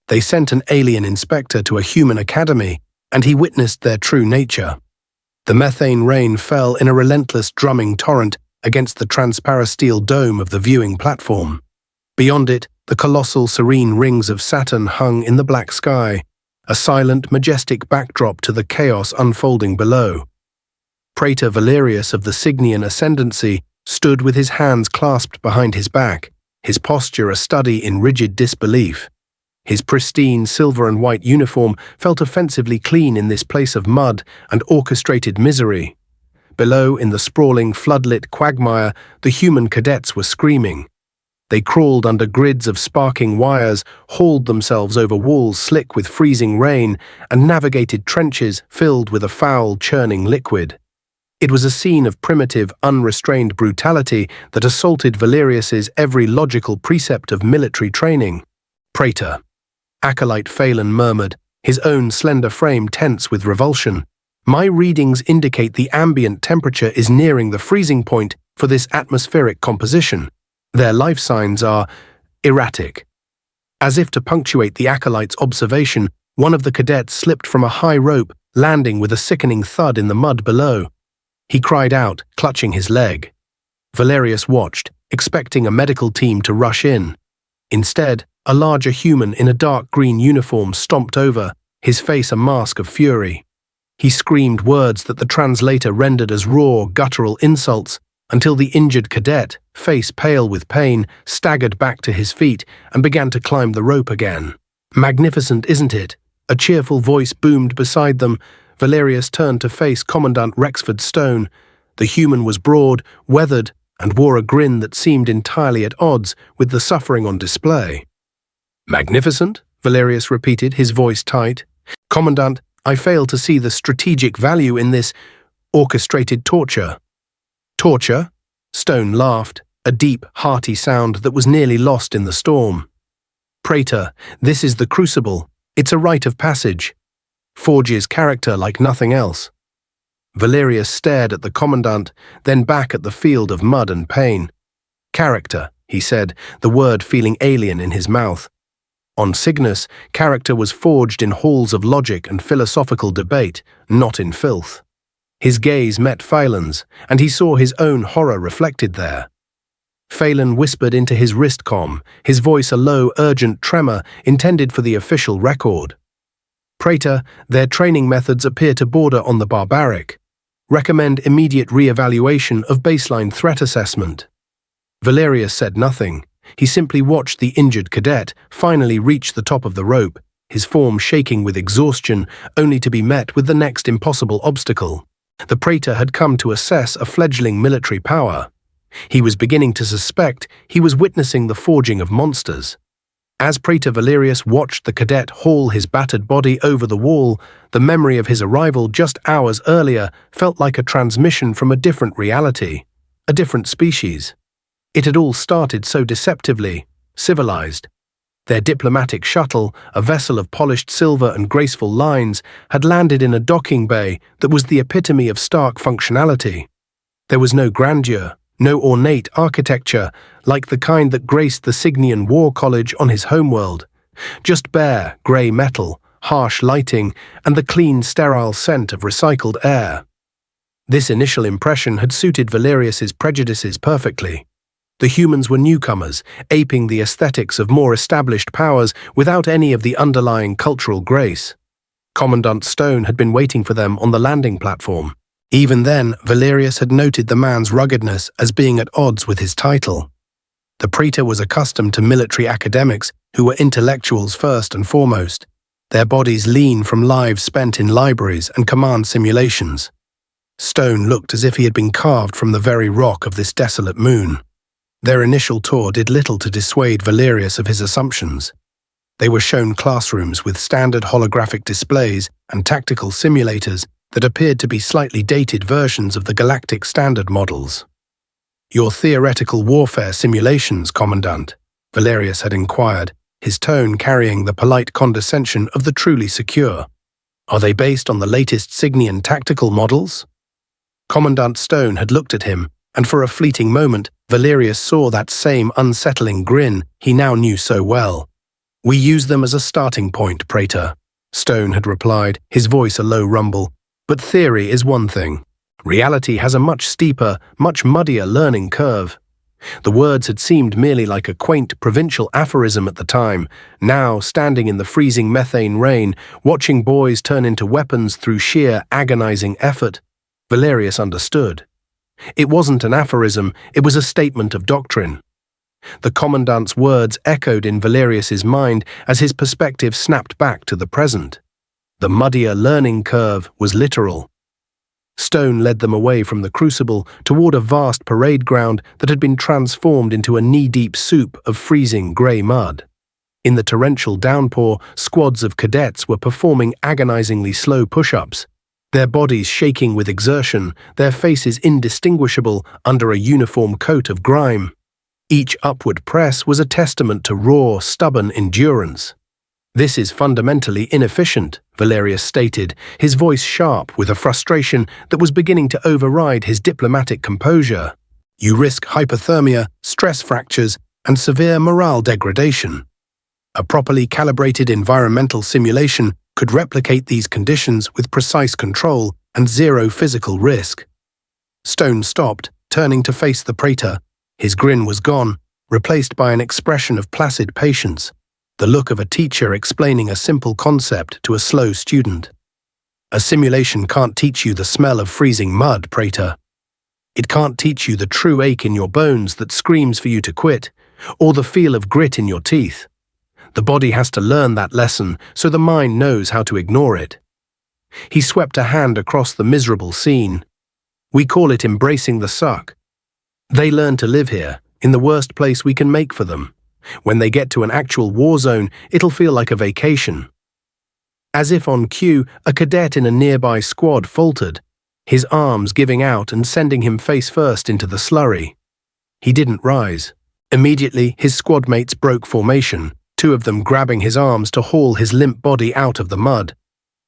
They sent an alien inspector to a human academy, and he witnessed their true nature. The methane rain fell in a relentless drumming torrent against the transparasteel dome of the viewing platform. Beyond it, the colossal serene rings of Saturn hung in the black sky, a silent, majestic backdrop to the chaos unfolding below. Praetor Valerius of the Cygnian ascendancy stood with his hands clasped behind his back, his posture a study in rigid disbelief. His pristine silver and white uniform felt offensively clean in this place of mud and orchestrated misery. Below, in the sprawling, floodlit quagmire, the human cadets were screaming. They crawled under grids of sparking wires, hauled themselves over walls slick with freezing rain, and navigated trenches filled with a foul, churning liquid. It was a scene of primitive, unrestrained brutality that assaulted Valerius's every logical precept of military training. "Praetor," Acolyte Phelan murmured, his own slender frame tense with revulsion. "My readings indicate the ambient temperature is nearing the freezing point for this atmospheric composition. Their life signs are erratic." As if to punctuate the acolyte's observation, one of the cadets slipped from a high rope, landing with a sickening thud in the mud below. He cried out, clutching his leg. Valerius watched, expecting a medical team to rush in. Instead, a larger human in a dark green uniform stomped over, his face a mask of fury. He screamed words that the translator rendered as raw, guttural insults, until the injured cadet, face pale with pain, staggered back to his feet and began to climb the rope again. "Magnificent, isn't it?" A cheerful voice boomed beside them. Valerius turned to face Commandant Rexford Stone. The human was broad, weathered, and wore a grin that seemed entirely at odds with the suffering on display. "Magnificent?" Valerius repeated, his voice tight. "Commandant, I fail to see the strategic value in this orchestrated torture." "Torture?" Stone laughed, a deep, hearty sound that was nearly lost in the storm. "Praetor, this is the crucible. It's a rite of passage. Forges character like nothing else." Valerius stared at the commandant, then back at the field of mud and pain. "Character," he said, the word feeling alien in his mouth. On Cygnus, character was forged in halls of logic and philosophical debate, not in filth. His gaze met Phelan's, and he saw his own horror reflected there. Phelan whispered into his wristcom, his voice a low, urgent tremor intended for the official record. "Praetor, their training methods appear to border on the barbaric. Recommend immediate re-evaluation of baseline threat assessment." Valerius said nothing. He simply watched the injured cadet finally reach the top of the rope, his form shaking with exhaustion, only to be met with the next impossible obstacle. The praetor had come to assess a fledgling military power. He was beginning to suspect he was witnessing the forging of monsters. As Praetor Valerius watched the cadet haul his battered body over the wall, the memory of his arrival just hours earlier felt like a transmission from a different reality, a different species. It had all started so deceptively, civilized. Their diplomatic shuttle, a vessel of polished silver and graceful lines, had landed in a docking bay that was the epitome of stark functionality. There was no grandeur, no ornate architecture, like the kind that graced the Cygnian War College on his homeworld. Just bare, grey metal, harsh lighting, and the clean, sterile scent of recycled air. This initial impression had suited Valerius's prejudices perfectly. The humans were newcomers, aping the aesthetics of more established powers without any of the underlying cultural grace. Commandant Stone had been waiting for them on the landing platform. Even then, Valerius had noted the man's ruggedness as being at odds with his title. The praetor was accustomed to military academics who were intellectuals first and foremost, their bodies lean from lives spent in libraries and command simulations. Stone looked as if he had been carved from the very rock of this desolate moon. Their initial tour did little to dissuade Valerius of his assumptions. They were shown classrooms with standard holographic displays and tactical simulators that appeared to be slightly dated versions of the Galactic Standard models. "Your theoretical warfare simulations, Commandant?" Valerius had inquired, his tone carrying the polite condescension of the truly secure. "Are they based on the latest Cygnian tactical models?" Commandant Stone had looked at him, and for a fleeting moment, Valerius saw that same unsettling grin he now knew so well. We use them as a starting point, Praetor, Stone had replied, his voice a low rumble. But theory is one thing. Reality has a much steeper, much muddier learning curve. The words had seemed merely like a quaint provincial aphorism at the time. Now, standing in the freezing methane rain, watching boys turn into weapons through sheer agonizing effort, Valerius understood. It wasn't an aphorism, it was a statement of doctrine. The Commandant's words echoed in Valerius's mind as his perspective snapped back to the present. The muddier learning curve was literal. Stone led them away from the crucible toward a vast parade ground that had been transformed into a knee-deep soup of freezing grey mud. In the torrential downpour, squads of cadets were performing agonizingly slow push-ups, their bodies shaking with exertion, their faces indistinguishable under a uniform coat of grime. Each upward press was a testament to raw, stubborn endurance. "This is fundamentally inefficient," Valerius stated, his voice sharp with a frustration that was beginning to override his diplomatic composure. "You risk hypothermia, stress fractures, and severe morale degradation. A properly calibrated environmental simulation could replicate these conditions with precise control and zero physical risk." Stone stopped, turning to face the Praetor. His grin was gone, replaced by an expression of placid patience, the look of a teacher explaining a simple concept to a slow student. "A simulation can't teach you the smell of freezing mud, Praetor. It can't teach you the true ache in your bones that screams for you to quit, or the feel of grit in your teeth. The body has to learn that lesson so the mind knows how to ignore it." He swept a hand across the miserable scene. "We call it embracing the suck. They learn to live here, in the worst place we can make for them. When they get to an actual war zone, it'll feel like a vacation." As if on cue, a cadet in a nearby squad faltered, his arms giving out and sending him face first into the slurry. He didn't rise. Immediately, his squad mates broke formation, two of them grabbing his arms to haul his limp body out of the mud.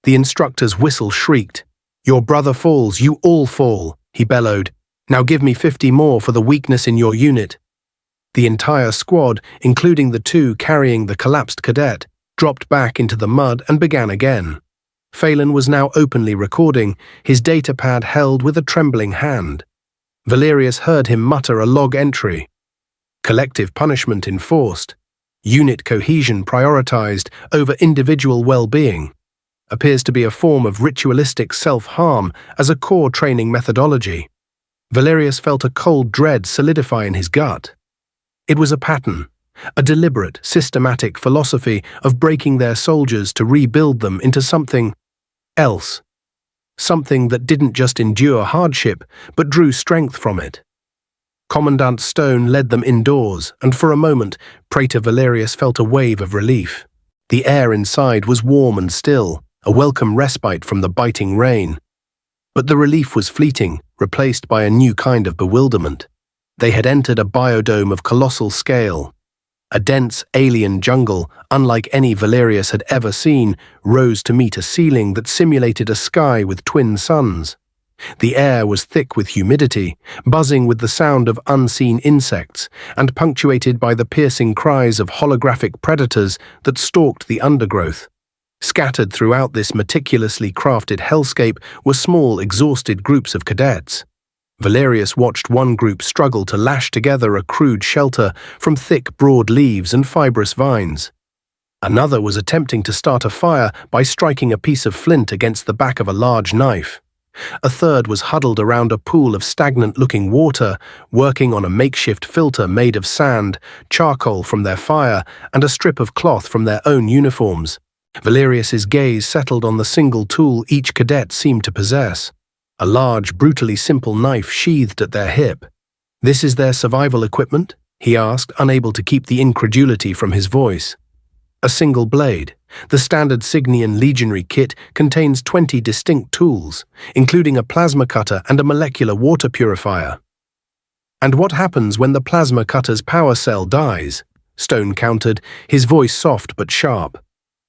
The instructor's whistle shrieked. "Your brother falls, you all fall," he bellowed. "Now give me 50 more for the weakness in your unit." The entire squad, including the two carrying the collapsed cadet, dropped back into the mud and began again. Phelan was now openly recording, his datapad held with a trembling hand. Valerius heard him mutter a log entry. "Collective punishment enforced. Unit cohesion prioritized over individual well-being. Appears to be a form of ritualistic self-harm as a core training methodology." Valerius felt a cold dread solidify in his gut. It was a pattern, a deliberate, systematic philosophy of breaking their soldiers to rebuild them into something else. Something that didn't just endure hardship, but drew strength from it. Commandant Stone led them indoors, and for a moment, Praetor Valerius felt a wave of relief. The air inside was warm and still, a welcome respite from the biting rain. But the relief was fleeting, replaced by a new kind of bewilderment. They had entered a biodome of colossal scale. A dense, alien jungle, unlike any Valerius had ever seen, rose to meet a ceiling that simulated a sky with twin suns. The air was thick with humidity, buzzing with the sound of unseen insects, and punctuated by the piercing cries of holographic predators that stalked the undergrowth. Scattered throughout this meticulously crafted hellscape were small, exhausted groups of cadets. Valerius watched one group struggle to lash together a crude shelter from thick, broad leaves and fibrous vines. Another was attempting to start a fire by striking a piece of flint against the back of a large knife. A third was huddled around a pool of stagnant-looking water, working on a makeshift filter made of sand, charcoal from their fire, and a strip of cloth from their own uniforms. Valerius's gaze settled on the single tool each cadet seemed to possess. A large, brutally simple knife sheathed at their hip. "This is their survival equipment?" he asked, unable to keep the incredulity from his voice. "A single blade. The standard Cygnian legionary kit contains 20 distinct tools, including a plasma cutter and a molecular water purifier." "And what happens when the plasma cutter's power cell dies?" Stone countered, his voice soft but sharp.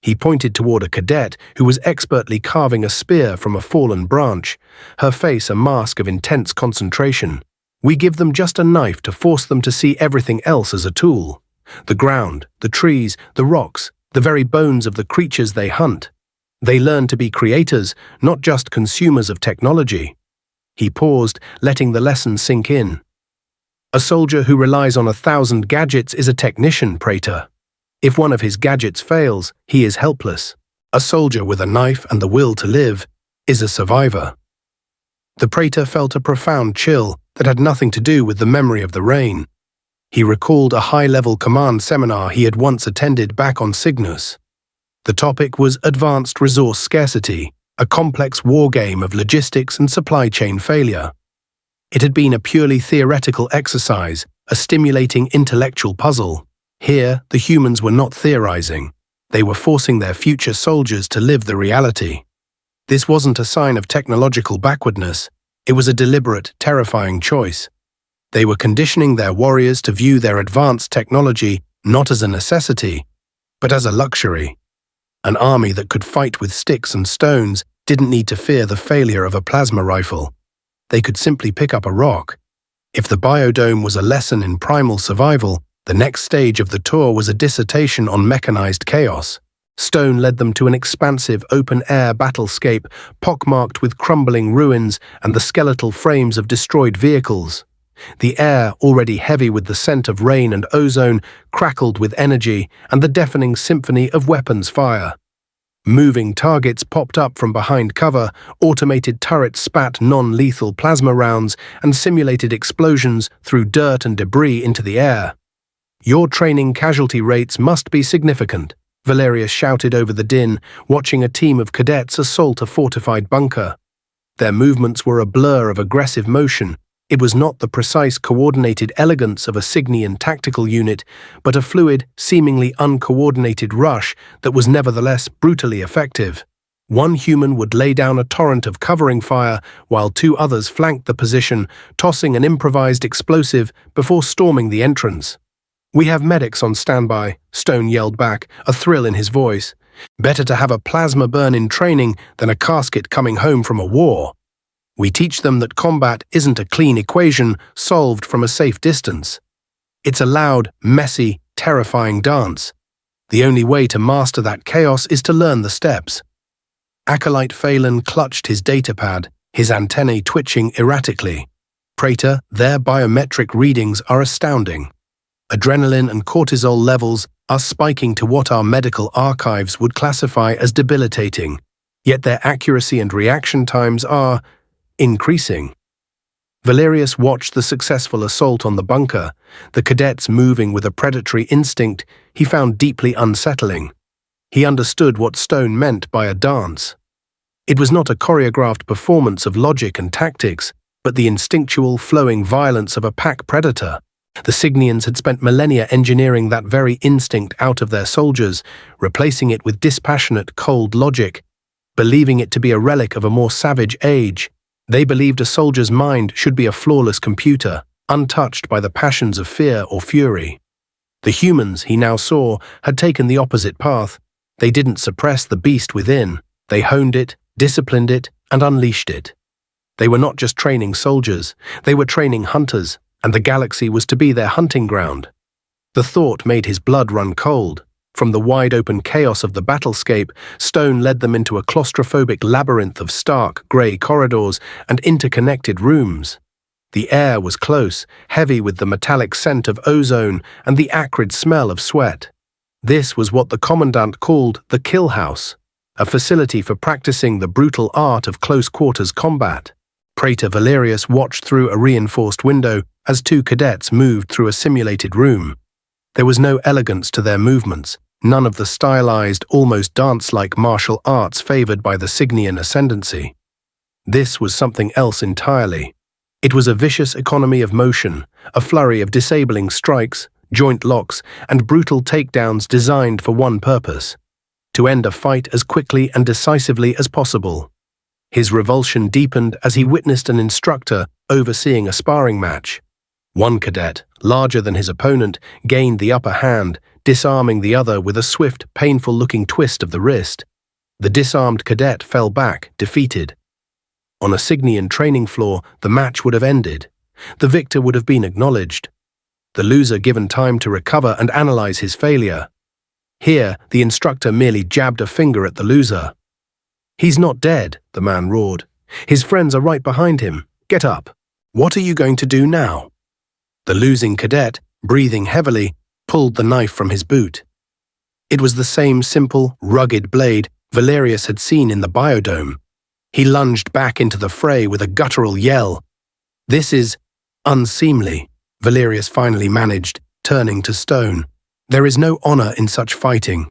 He pointed toward a cadet who was expertly carving a spear from a fallen branch, her face a mask of intense concentration. "We give them just a knife to force them to see everything else as a tool. The ground, the trees, the rocks, the very bones of the creatures they hunt. They learn to be creators, not just consumers of technology. He paused, letting the lesson sink in. A soldier who relies on 1,000 gadgets is a technician, Praetor. If one of his gadgets fails, he is helpless. A soldier with a knife and the will to live is a survivor. The Praetor felt a profound chill that had nothing to do with the memory of the rain. He recalled a high-level command seminar he had once attended back on Cygnus. The topic was Advanced Resource Scarcity, a complex war game of logistics and supply chain failure. It had been a purely theoretical exercise, a stimulating intellectual puzzle. Here, the humans were not theorizing. They were forcing their future soldiers to live the reality. This wasn't a sign of technological backwardness. It was a deliberate, terrifying choice. They were conditioning their warriors to view their advanced technology not as a necessity, but as a luxury. An army that could fight with sticks and stones didn't need to fear the failure of a plasma rifle. They could simply pick up a rock. If the biodome was a lesson in primal survival, the next stage of the tour was a dissertation on mechanized chaos. Stone led them to an expansive open-air battlescape pockmarked with crumbling ruins and the skeletal frames of destroyed vehicles. The air, already heavy with the scent of rain and ozone, crackled with energy and the deafening symphony of weapons fire. Moving targets popped up from behind cover, automated turrets spat non-lethal plasma rounds, and simulated explosions threw dirt and debris into the air. "Your training casualty rates must be significant," Valerius shouted over the din, watching a team of cadets assault a fortified bunker. Their movements were a blur of aggressive motion. It was not the precise, coordinated elegance of a Cygnian tactical unit, but a fluid, seemingly uncoordinated rush that was nevertheless brutally effective. One human would lay down a torrent of covering fire, while two others flanked the position, tossing an improvised explosive before storming the entrance. "We have medics on standby," Stone yelled back, a thrill in his voice. "Better to have a plasma burn in training than a casket coming home from a war. We teach them that combat isn't a clean equation solved from a safe distance. It's a loud, messy, terrifying dance. The only way to master that chaos is to learn the steps." Acolyte Phelan clutched his datapad, his antennae twitching erratically. "Praetor, their biometric readings are astounding. Adrenaline and cortisol levels are spiking to what our medical archives would classify as debilitating, yet their accuracy and reaction times are increasing." Valerius watched the successful assault on the bunker, the cadets moving with a predatory instinct he found deeply unsettling. He understood what Stone meant by a dance. It was not a choreographed performance of logic and tactics, but the instinctual, flowing violence of a pack predator. The Cygnians had spent millennia engineering that very instinct out of their soldiers, replacing it with dispassionate, cold logic, believing it to be a relic of a more savage age. They believed a soldier's mind should be a flawless computer, untouched by the passions of fear or fury. The humans, he now saw, had taken the opposite path. They didn't suppress the beast within. They honed it, disciplined it, and unleashed it. They were not just training soldiers, they were training hunters, and the galaxy was to be their hunting ground. The thought made his blood run cold. From the wide-open chaos of the battlescape, Stone led them into a claustrophobic labyrinth of stark, grey corridors and interconnected rooms. The air was close, heavy with the metallic scent of ozone and the acrid smell of sweat. This was what the Commandant called the Kill House, a facility for practicing the brutal art of close-quarters combat. Praetor Valerius watched through a reinforced window as two cadets moved through a simulated room. There was no elegance to their movements, none of the stylized, almost dance-like martial arts favored by the Cygnian ascendancy. This was something else entirely. It was a vicious economy of motion, a flurry of disabling strikes, joint locks, and brutal takedowns designed for one purpose: to end a fight as quickly and decisively as possible. His revulsion deepened as he witnessed an instructor overseeing a sparring match. One cadet, larger than his opponent, gained the upper hand, disarming the other with a swift, painful-looking twist of the wrist. The disarmed cadet fell back, defeated. On a Cygnian training floor, the match would have ended. The victor would have been acknowledged. The loser given time to recover and analyze his failure. Here, the instructor merely jabbed a finger at the loser. "He's not dead," the man roared. "His friends are right behind him. Get up. What are you going to do now?" The losing cadet, breathing heavily, pulled the knife from his boot. It was the same simple, rugged blade Valerius had seen in the biodome. He lunged back into the fray with a guttural yell. "This is unseemly," Valerius finally managed, turning to Stone. "There is no honor in such fighting.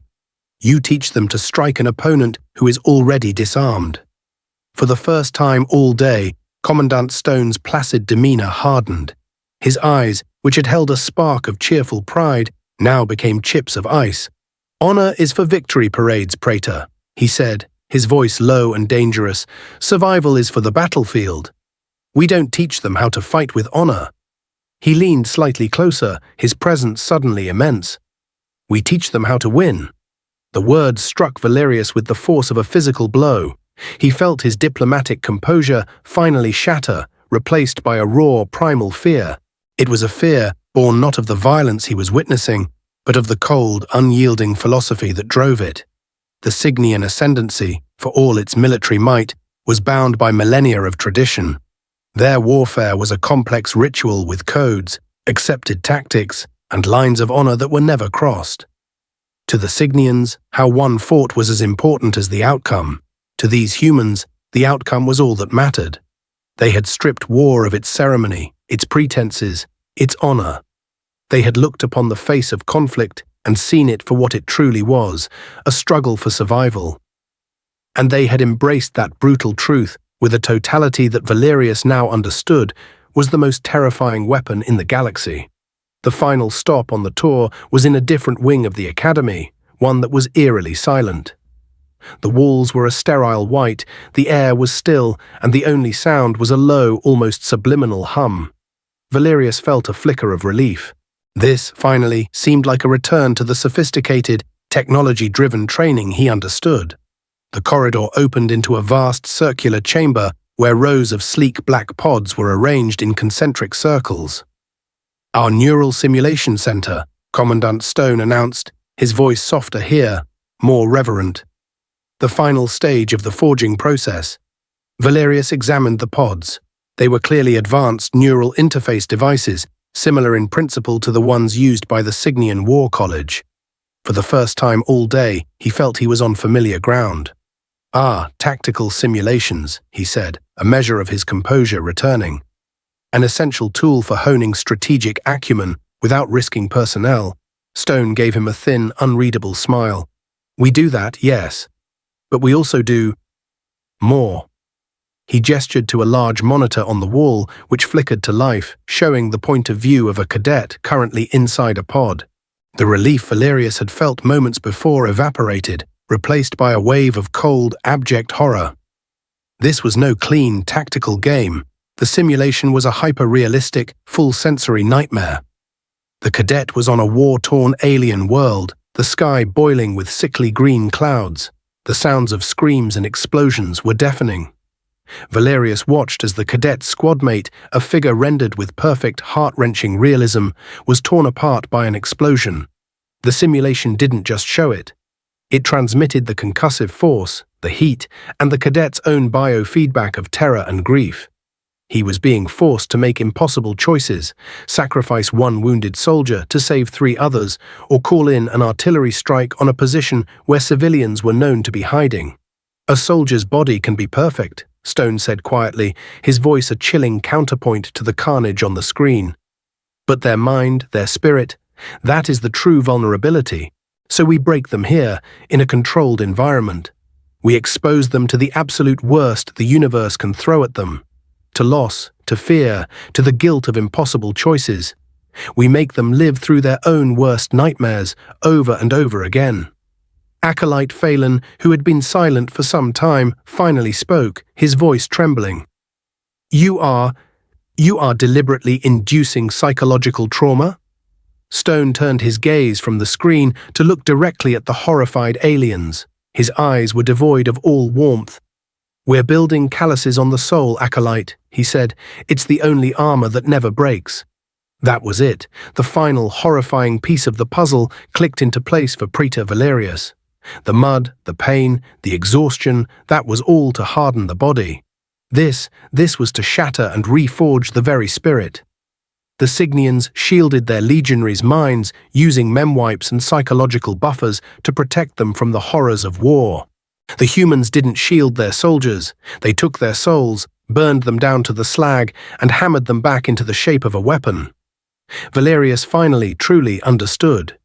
You teach them to strike an opponent who is already disarmed." For the first time all day, Commandant Stone's placid demeanor hardened. His eyes, which had held a spark of cheerful pride, now became chips of ice. "Honor is for victory parades, Praetor," he said, his voice low and dangerous. "Survival is for the battlefield. We don't teach them how to fight with honor." He leaned slightly closer, his presence suddenly immense. "We teach them how to win." The words struck Valerius with the force of a physical blow. He felt his diplomatic composure finally shatter, replaced by a raw, primal fear. It was a fear born not of the violence he was witnessing, but of the cold, unyielding philosophy that drove it. The Cygnian ascendancy, for all its military might, was bound by millennia of tradition. Their warfare was a complex ritual with codes, accepted tactics, and lines of honor that were never crossed. To the Cygnians, how one fought was as important as the outcome. To these humans, the outcome was all that mattered. They had stripped war of its ceremony, its pretenses, its honor. They had looked upon the face of conflict and seen it for what it truly was, a struggle for survival. And they had embraced that brutal truth with a totality that Valerius now understood was the most terrifying weapon in the galaxy. The final stop on the tour was in a different wing of the Academy, one that was eerily silent. The walls were a sterile white, the air was still, and the only sound was a low, almost subliminal hum. Valerius felt a flicker of relief. This, finally, seemed like a return to the sophisticated, technology-driven training he understood. The corridor opened into a vast circular chamber where rows of sleek black pods were arranged in concentric circles. "Our Neural Simulation Center," Commandant Stone announced, his voice softer here, more reverent. The final stage of the forging process. Valerius examined the pods. They were clearly advanced neural interface devices, similar in principle to the ones used by the Cygnian War College. For the first time all day, he felt he was on familiar ground. "Ah, tactical simulations," he said, a measure of his composure returning. "An essential tool for honing strategic acumen without risking personnel." Stone gave him a thin, unreadable smile. "We do that, yes. But we also do more." He gestured to a large monitor on the wall, which flickered to life, showing the point of view of a cadet currently inside a pod. The relief Valerius had felt moments before evaporated, replaced by a wave of cold, abject horror. This was no clean, tactical game. The simulation was a hyper-realistic, full-sensory nightmare. The cadet was on a war-torn alien world, the sky boiling with sickly green clouds. The sounds of screams and explosions were deafening. Valerius watched as the cadet's squadmate, a figure rendered with perfect, heart-wrenching realism, was torn apart by an explosion. The simulation didn't just show it. It transmitted the concussive force, the heat, and the cadet's own biofeedback of terror and grief. He was being forced to make impossible choices, sacrifice one wounded soldier to save 3 others, or call in an artillery strike on a position where civilians were known to be hiding. "A soldier's body can be perfect," Stone said quietly, his voice a chilling counterpoint to the carnage on the screen. "But their mind, their spirit, that is the true vulnerability. So we break them here, in a controlled environment. We expose them to the absolute worst the universe can throw at them. To loss, to fear, to the guilt of impossible choices. We make them live through their own worst nightmares, over and over again." Acolyte Phelan, who had been silent for some time, finally spoke, his voice trembling. You are deliberately inducing psychological trauma?" Stone turned his gaze from the screen to look directly at the horrified aliens. His eyes were devoid of all warmth. "We're building calluses on the soul, Acolyte," he said. "It's the only armor that never breaks." That was it. The final horrifying piece of the puzzle clicked into place for Praetor Valerius. The mud, the pain, the exhaustion, that was all to harden the body. This was to shatter and reforge the very spirit. The Signians shielded their legionaries' minds using memwipes and psychological buffers to protect them from the horrors of war. The humans didn't shield their soldiers. They took their souls, burned them down to the slag, and hammered them back into the shape of a weapon. Valerius finally truly understood.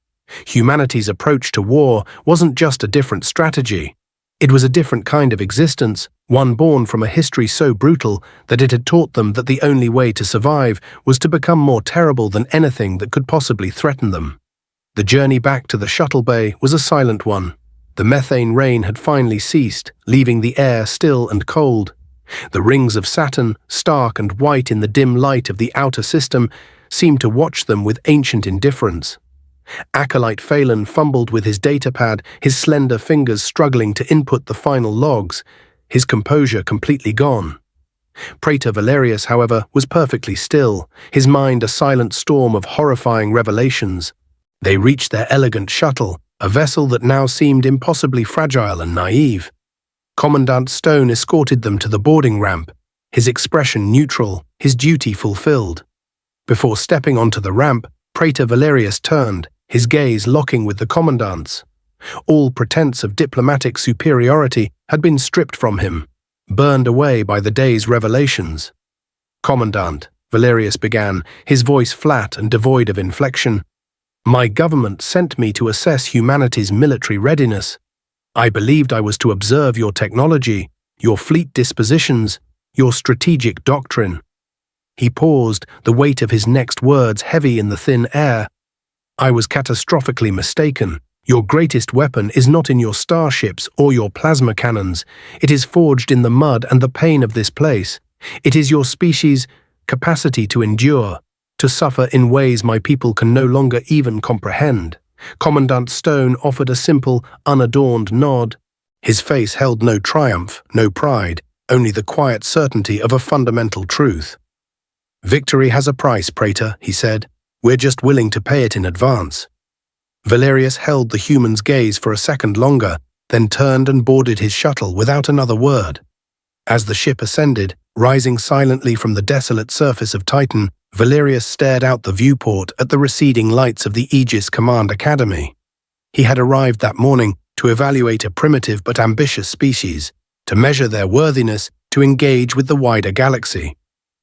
Humanity's approach to war wasn't just a different strategy. It was a different kind of existence, one born from a history so brutal that it had taught them that the only way to survive was to become more terrible than anything that could possibly threaten them. The journey back to the shuttle bay was a silent one. The methane rain had finally ceased, leaving the air still and cold. The rings of Saturn, stark and white in the dim light of the outer system, seemed to watch them with ancient indifference. Acolyte Phelan fumbled with his datapad, his slender fingers struggling to input the final logs, his composure completely gone. Praetor Valerius, however, was perfectly still, his mind a silent storm of horrifying revelations. They reached their elegant shuttle, a vessel that now seemed impossibly fragile and naive. Commandant Stone escorted them to the boarding ramp, his expression neutral, his duty fulfilled. Before stepping onto the ramp, Praetor Valerius turned, his gaze locking with the commandant's. All pretense of diplomatic superiority had been stripped from him, burned away by the day's revelations. "Commandant," Valerius began, his voice flat and devoid of inflection, "my government sent me to assess humanity's military readiness. I believed I was to observe your technology, your fleet dispositions, your strategic doctrine." He paused, the weight of his next words heavy in the thin air. "I was catastrophically mistaken. Your greatest weapon is not in your starships or your plasma cannons. It is forged in the mud and the pain of this place. It is your species' capacity to endure, to suffer in ways my people can no longer even comprehend." Commandant Stone offered a simple, unadorned nod. His face held no triumph, no pride, only the quiet certainty of a fundamental truth. "Victory has a price, Praetor," he said. "We're just willing to pay it in advance." Valerius held the human's gaze for a second longer, then turned and boarded his shuttle without another word. As the ship ascended, rising silently from the desolate surface of Titan, Valerius stared out the viewport at the receding lights of the Aegis Command Academy. He had arrived that morning to evaluate a primitive but ambitious species, to measure their worthiness to engage with the wider galaxy.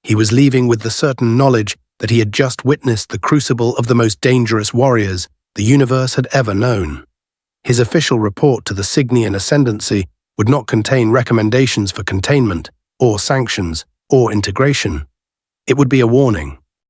He was leaving with the certain knowledge that he had just witnessed the crucible of the most dangerous warriors the universe had ever known. His official report to the Signian Ascendancy would not contain recommendations for containment, or sanctions, or integration. It would be a warning.